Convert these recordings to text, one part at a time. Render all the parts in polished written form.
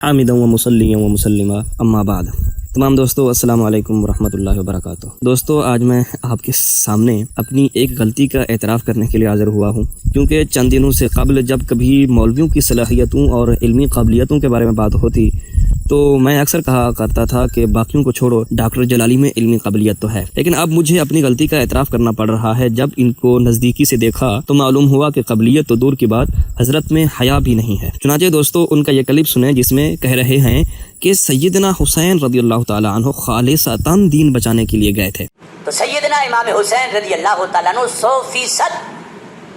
حامدا و مصلیا و مسلما اما بعد۔ تمام دوستو السلام علیکم ورحمۃ اللہ وبرکاتہ۔ دوستو آج میں آپ کے سامنے اپنی ایک غلطی کا اعتراف کرنے کے لیے حاضر ہوا ہوں، کیونکہ چند دنوں سے قبل جب کبھی مولویوں کی صلاحیتوں اور علمی قابلیتوں کے بارے میں بات ہوتی تو میں اکثر کہا کرتا تھا کہ باقیوں کو چھوڑو، ڈاکٹر جلالی میں علمی قابلیت تو ہے۔ لیکن اب مجھے اپنی غلطی کا اعتراف کرنا پڑ رہا ہے۔ جب ان کو نزدیکی سے دیکھا تو معلوم ہوا کہ قابلیت تو دور کی بات، حضرت میں حیا بھی نہیں ہے۔ چنانچہ دوستو ان کا یہ کلپ سنیں جس میں کہہ رہے ہیں کہ سیدنا حسین رضی اللہ تعالیٰ عنہ خالصتاً دین بچانے کے لیے گئے تھے۔ تو سیدنا امام حسین رضی اللہ تعالیٰ عنہ 100%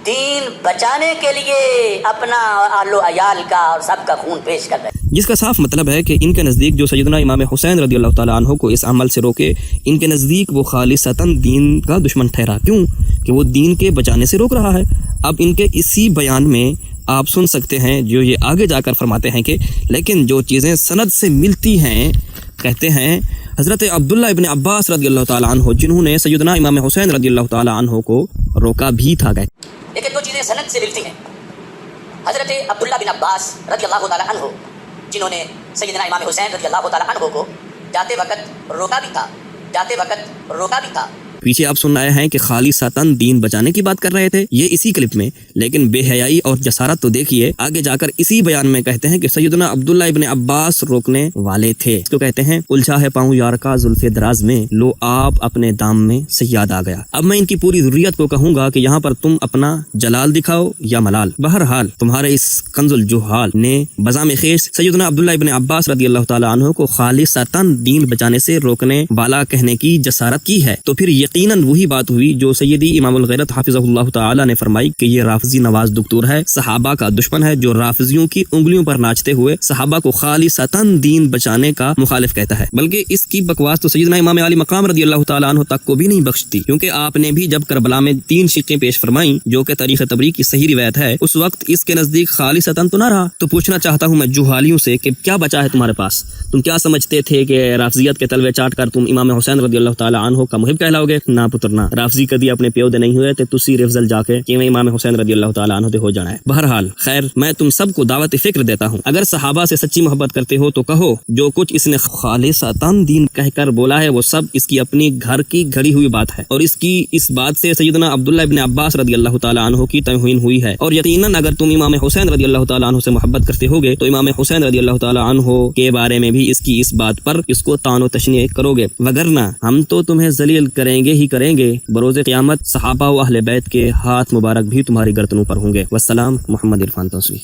دین بچانے کے لیے اپنا آل و عیال کا اور سب کا خون پیش کر رہے ہیں، جس کا صاف مطلب ہے کہ ان کے نزدیک جو سیدنا امام حسین رضی اللہ تعالیٰ عنہ کو اس عمل سے روکے، ان کے نزدیک وہ خالصتاً دین کا دشمن ٹھہرا۔ کیوں؟ کہ وہ دین کے بچانے سے روک رہا ہے۔ اب ان کے اسی بیان میں آپ سن سکتے ہیں جو یہ آگے جا کر فرماتے ہیں کہ لیکن جو چیزیں سند سے ملتی ہیں، کہتے ہیں حضرت عبداللہ ابن عباس رضی اللہ تعالیٰ عنہ جنہوں نے سیدنا امام حسین رضی اللہ تعالیٰ عنہ کو روکا بھی تھا گئے، لیکن جو چیزیں سند سے ملتی ہیں، حضرت عبداللہ بن عباس رضی اللہ تعالیٰ عنہ جنہوں نے سیدنا امام حسین رضی اللہ تعالیٰ عنہ کو جاتے وقت روکا بھی تھا۔ پیچھے آپ سن رہے ہیں کہ خالصتاً دین بچانے کی بات کر رہے تھے یہ اسی کلپ میں، لیکن بے حیائی اور جسارت تو دیکھیے آگے جا کر اسی بیان میں کہتے ہیں کہ سیدنا عبداللہ ابن عباس روکنے والے تھے۔ اس کو کہتے ہیں الجھا ہے پاؤں یار کا زلف دراز میں، لو آپ اپنے دام میں سیاد آ گیا۔ اب میں ان کی پوری ذریت کو کہوں گا کہ یہاں پر تم اپنا جلال دکھاؤ یا ملال، بہرحال تمہارے اس کنز الجہال نے بزام خیش سیدنا عبداللہ ابن عباس رضی اللہ تعالیٰ عنہ کو خالصتاً دین بچانے سے روکنے والا کہنے کی جسارت کی ہے، تو پھر یقیناً وہی بات ہوئی جو سیدی امام الغیرت حافظہ اللہ تعالی نے فرمائی کہ یہ رافضی نواز دکتور ہے، صحابہ کا دشمن ہے، جو رافضیوں کی انگلیوں پر ناچتے ہوئے صحابہ کو خالصتاً دین بچانے کا مخالف کہتا ہے۔ بلکہ اس کی بکواس تو سیدنا امام علی مقام رضی اللہ تعالیٰ عنہ تک کو بھی نہیں بخشتی، کیونکہ آپ نے بھی جب کربلا میں 3 شقیں پیش فرمائیں جو کہ تاریخ تبری کی صحیح روایت ہے، اس وقت اس کے نزدیک خالصتاً تو نہ رہا۔ تو پوچھنا چاہتا ہوں میں جوہالیوں سے کہ کیا بچا ہے تمہارے پاس؟ تم کیا سمجھتے تھے کہ رافضیت کے تلوے چاٹ کر تم امام حسین رضی اللہ تعالیٰ عنہ کا محب کہلاؤ گے؟ نہ پترنا، رافضی کدی اپنے پیو دے نہیں ہوئے تے تسی رفضل جا کے کہ امام حسین رضی اللہ تعالیٰ عنہ دے ہو جانا ہے۔ بہرحال خیر، میں تم سب کو دعوت فکر دیتا ہوں، اگر صحابہ سے سچی محبت کرتے ہو تو کہو جو کچھ اس نے خالصتاً دین کہہ کر بولا ہے وہ سب اس کی اپنی گھر کی گھڑی ہوئی بات ہے، اور اس بات سے سیدنا عبداللہ ابن عباس رضی اللہ تعالیٰ عنہ کی توہین ہوئی ہے۔ اور یقیناً اگر تم امام حسین رضی اللہ تعالیٰ عنہ سے محبت کرتے ہوگے تو امام حسین رضی اللہ تعالیٰ عنہ کے بارے میں بھی اس بات پر اس کو طعن و تشنیع کرو گے، وگرنہ ہم تو تمہیں ذلیل کریں گے بروز قیامت۔ صحابہ و اہل بیت کے ہاتھ مبارک بھی تمہاری گردنوں پر ہوں گے۔ والسلام، محمد عرفان توسوی۔